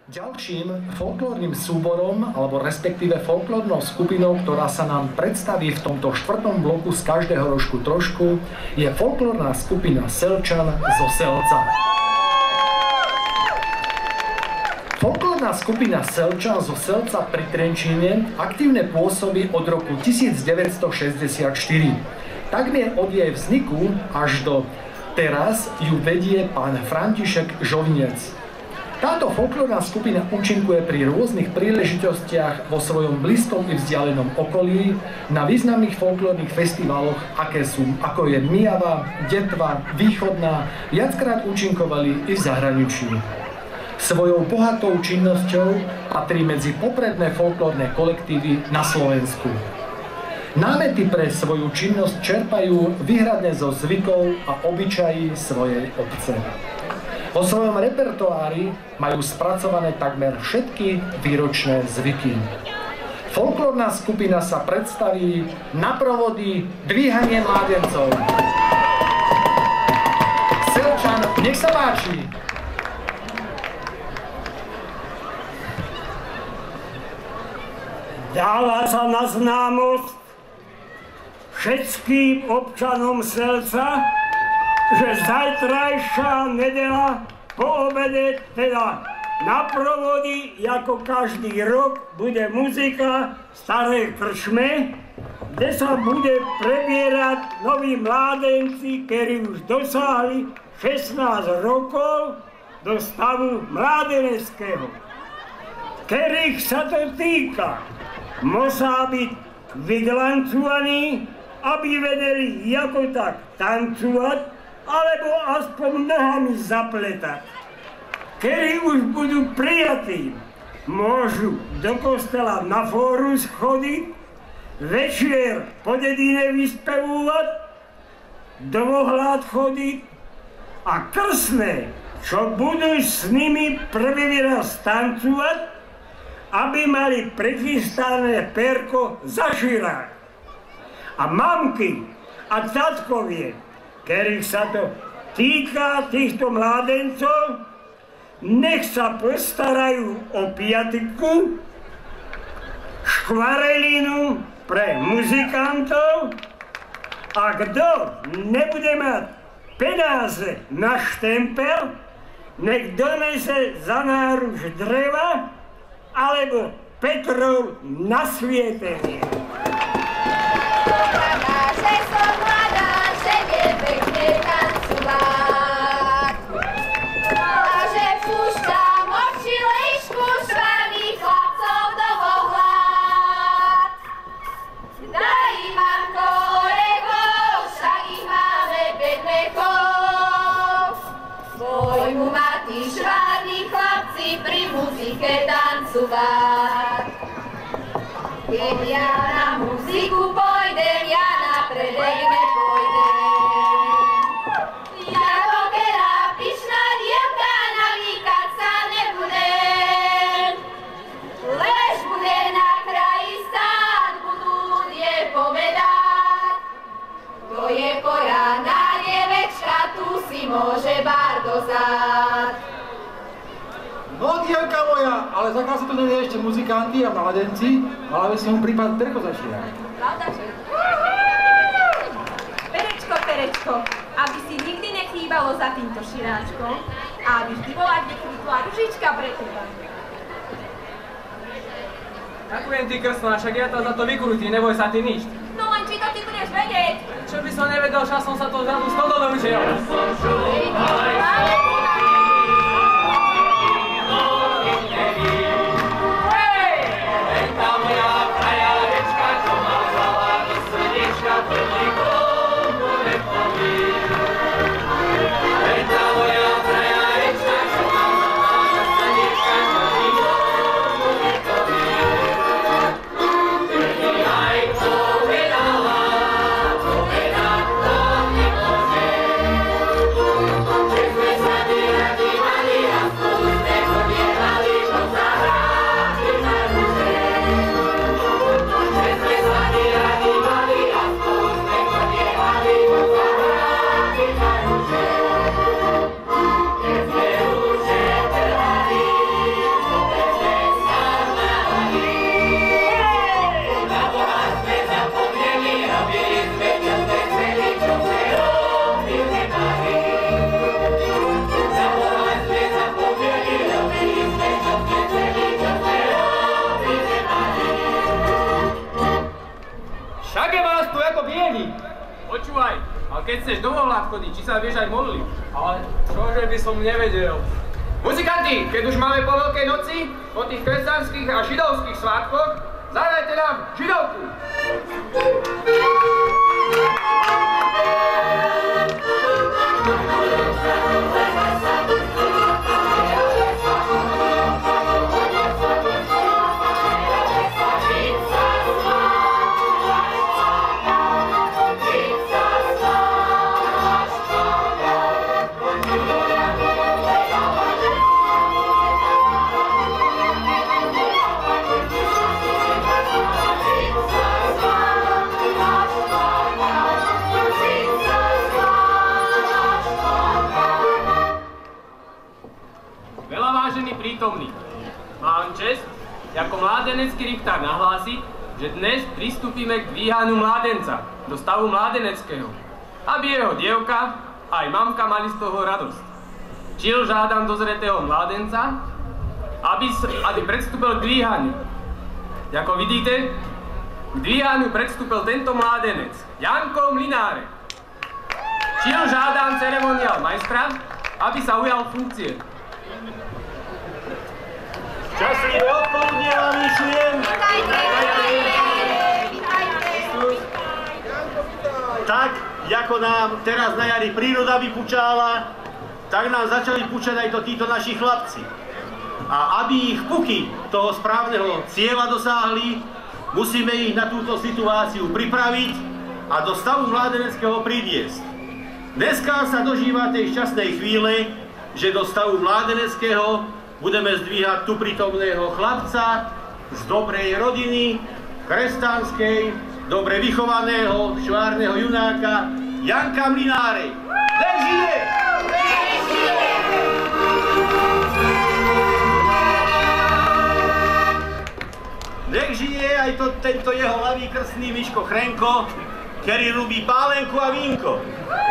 Ďalším folklórnym súborom, alebo respektíve folklórnou skupinou, ktorá sa nám predstaví v tomto štvrtom bloku z každého rožku trošku, je folklórna skupina Selčan zo Selca. Folklórna skupina Selčan zo Selca pri Trenčíne aktívne pôsobí od roku 1964. Takmer od jej vzniku až do teraz ju vedie pán František Žovinec. Táto folklórna skupina účinkuje pri rôznych príležitostiach vo svojom blízkom i vzdialenom okolí na významných folklórnych festivaloch, ako je Myjava, Detva, Východná, viackrát účinkovali i v zahraničí. Svojou bohatou činnosťou patrí medzi popredné folklórne kolektívy na Slovensku. Námety pre svoju činnosť čerpajú výhradne zo zvykov a obyčají svojej obce. Vo svojom repertoári majú spracované takmer všetky výročné zvyky. Folklórna skupina sa predstaví na provody Dvíhanie mládencov. Selčan, nech sa páči! Dáva sa na známosť všetkým občanom Selca, že zajtrajšia nedeľa po obede, teda na provody, ako každý rok, bude muzika v starej krčme, kde sa bude prebierať noví mládenci, ktorí už dosáhli 16 rokov do stavu mládeneckého. Ktorých sa to týka, musá byť vyglancovaní, aby vedeli ako tak tancovať, alebo aspoň nohami zapletať. Kedy už budú prijatí, môžu do kostela na fórus chodiť, večer po dedine vyspevovať, do vohľad chodiť a krstné, čo budú s nimi prvý raz tancovať, aby mali prichystané perko za širák. A mamky a tatkovie, ktorých sa to týka týchto mládencov, nech sa postarajú o piatiku, škvarelinu pre muzikantov a kto nebude mať peniaze na štempel, nech donese za náruč dreva alebo Petrov na svietenie. Keď ja na muziku pôjdem, ja na predej nepôjdem. Ja dokiaľ pyšná dievka, navýkať sa nebudem. Lež bude na kraji stáť, budú ľudie povedať. To je poriadna dievečka, tu si môže bardo záť. No, dievka moja, ale zakiaľ sa tu nevie ešte muzikanti a mladenci, ale si mu prípad perko začína. Pravda, že? Perečko, aby si nikdy nechýbalo za týmto širáčkom a aby vždy bola vykrytá ružička pre teba. Ďakujem ti, krstná, však ja to za to vykrutím, neboj sa ty nič. No len či to ty budeš vedieť? Čo by som nevedel, však som sa to za tú stodolu učil. Thank you. keď chceš do Vohlad chodiť, či sa vieš aj modliť? Ale čože by som nevedel. Muzikanti, keď už máme po Veľkej noci, po tých kresťanských a židovských svátkoch, zahrajte nám židovku! Prítomný. Mám čest, ako mládenecký richtár nahlásiť, že dnes pristúpime k dvíhaniu mládenca do stavu mládeneckého, aby jeho dievka aj mamka mali z toho radosť. Čiel žádam dozretého mládenca, aby predstúpil k dvíhaniu. Ako vidíte, k dvíhaniu predstúpil tento mládenec, Janko Mlináre. Čiel žádam ceremoniál majstra, aby sa ujal funkcie. Časlivé odpoludne vám vyšujem. Tak, ako nám teraz na jari príroda vypučala, tak nám začali pučať aj to títo naši chlapci. A aby ich puky toho správneho cieľa dosáhli, musíme ich na túto situáciu pripraviť a do stavu mládeneckého priviesť. Dneska sa dožíva tej šťastnej chvíle, že do stavu mládeneckého budeme zdvíhať tu prítomného chlapca z dobrej rodiny, kresťanskej, dobre vychovaného, švárneho junáka, Janka Mlináre. Nech žije! Nech žije aj tento jeho ľavý krstný Miško Chrenko, ktorý ľúbi pálenku a vínko.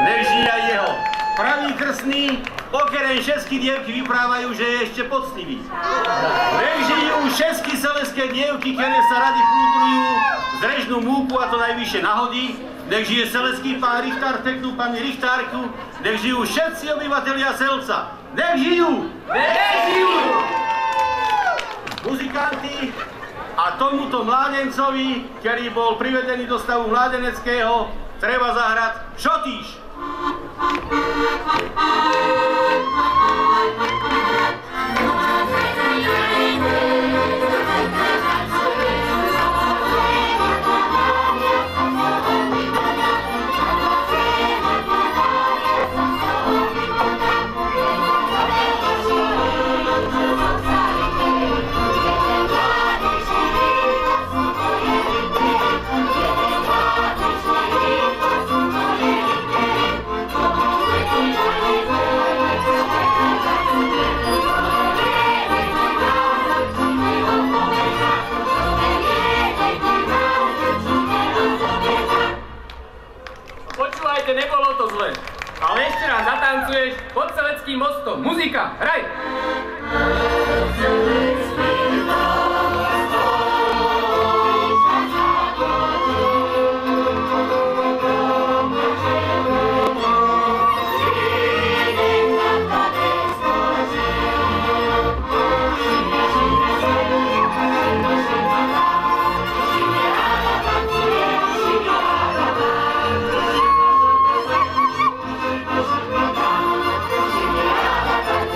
Nech žije aj jeho pravý krstný, o ktorej všetky dievky vyprávajú, že je ešte poctivý. Nech žijú všetky seleské dievky, ktoré sa rady plútrujú zrežnú múku a to najvyššie nahodí. Nech žije seleský pán Richtár, peknú pani Richtárku. Nech žijú všetci obyvatelia Selca. Nech žijú! Nech žijú! Muzikanti a tomuto mládencovi, ktorý bol privedený do stavu mládeneckého, treba zahrať Šotíš. Nebolo to zle, ale ešte raz zatancuješ pod Seleckým mostom. Muzika, hraj!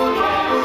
Yeah.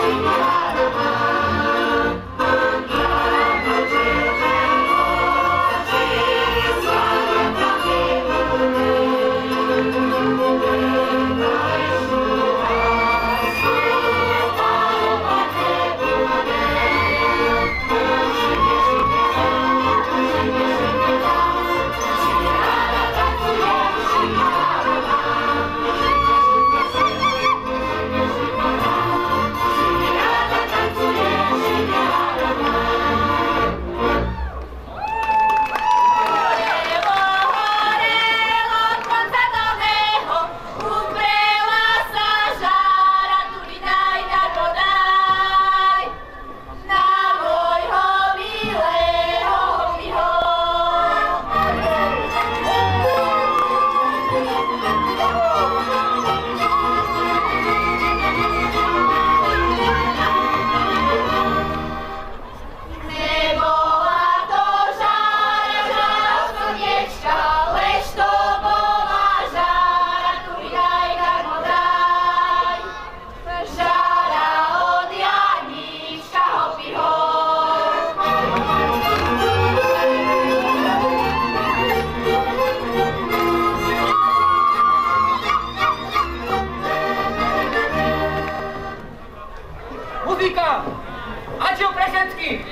ruky!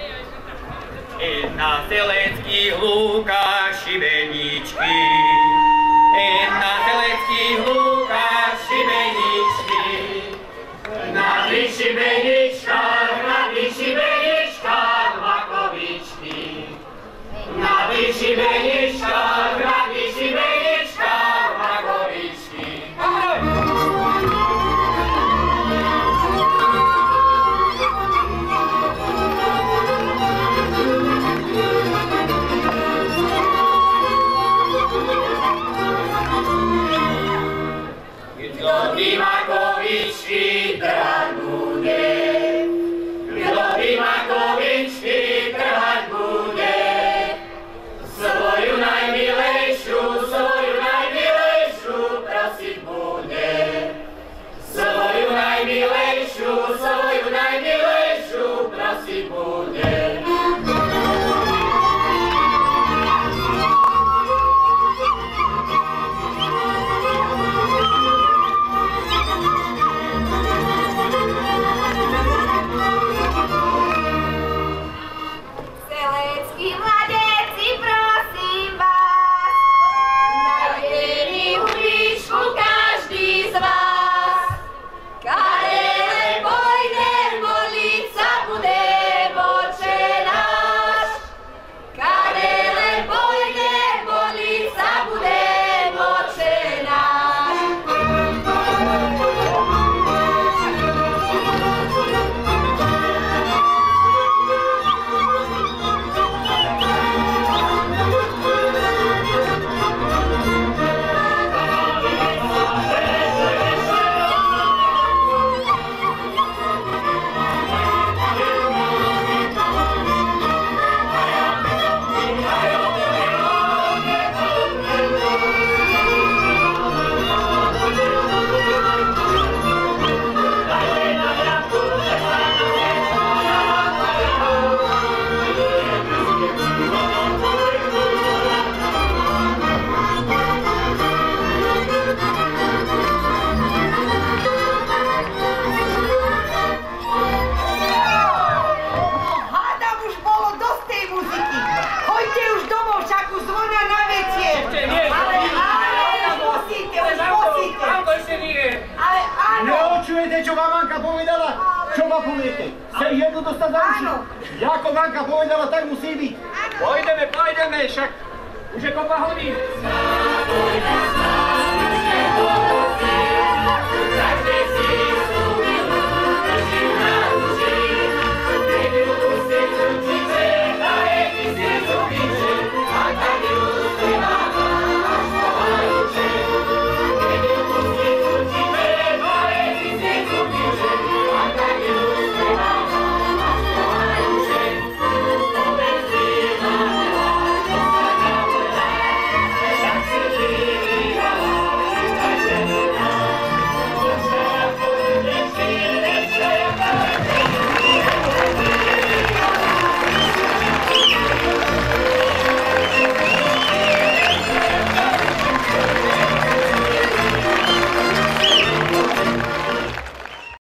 Na seleckých lúkach šibeničky, na seleckých lúkach šibeničky, na šibeničkách, makovičky, na šibeničkách, makovičky. Kdo by makovičky trhať bude? Kdo by makovičky trhať bude? Svoju najmilejšiu prosiť bude. Svoju najmilejšiu prosiť bude. Neočujete, čo vám Anka povedala? Čo ma poviete? Chce jednu dostať za uši? Ako Anka povedala, tak musí byť. Pojdeme, však už je kopa hodín.